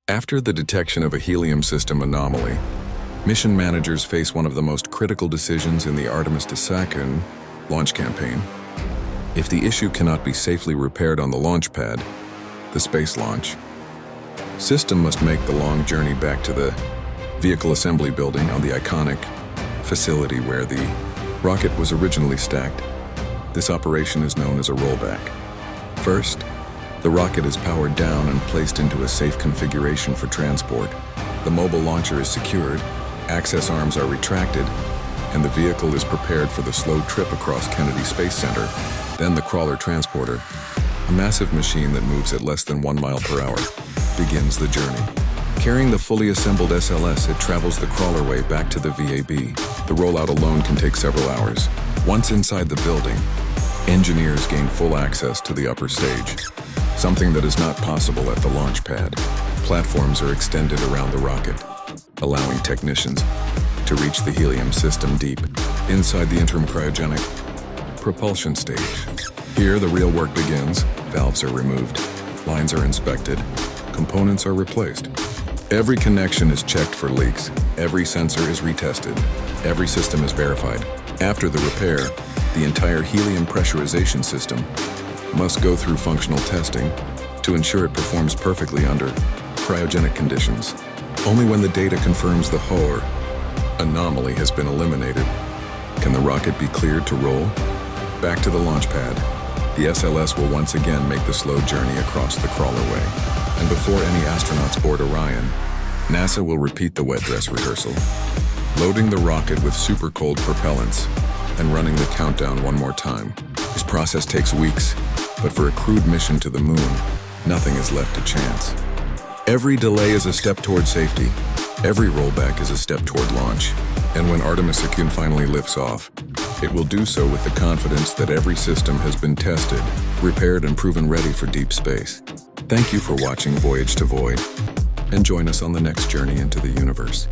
After the detection of a helium system anomaly, mission managers face one of the most critical decisions in the Artemis II launch campaign. If the issue cannot be safely repaired on the launch pad, the space launch system must make the long journey back to the vehicle assembly building on the iconic facility where the rocket was originally stacked. This operation is known as a rollback. First, the rocket is powered down and placed into a safe configuration for transport. The mobile launcher is secured, access arms are retracted, and the vehicle is prepared for the slow trip across Kennedy Space Center. Then the crawler transporter, a massive machine that moves at less than 1 mile per hour, begins the journey. Carrying the fully assembled SLS, it travels the crawler way back to the VAB. The rollout alone can take several hours. Once inside the building, engineers gain full access to the upper stage, something that is not possible at the launch pad. Platforms are extended around the rocket, allowing technicians to reach the helium system deep inside the Interim Cryogenic Propulsion Stage. Here, the real work begins. Valves are removed, lines are inspected, components are replaced. Every connection is checked for leaks, every sensor is retested, every system is verified. After the repair, the entire helium pressurization system must go through functional testing to ensure it performs perfectly under cryogenic conditions. Only when the data confirms the HOR anomaly has been eliminated can the rocket be cleared to roll. Back to the launch pad, the SLS will once again make the slow journey across the crawler way. And before any astronauts board Orion, NASA will repeat the wet dress rehearsal, loading the rocket with super cold propellants and running the countdown one more time. This process takes weeks, but for a crewed mission to the moon, nothing is left to chance. Every delay is a step toward safety. Every rollback is a step toward launch. And when Artemis II finally lifts off, it will do so with the confidence that every system has been tested, repaired, and proven ready for deep space. Thank you for watching Voyage to Void, and join us on the next journey into the universe.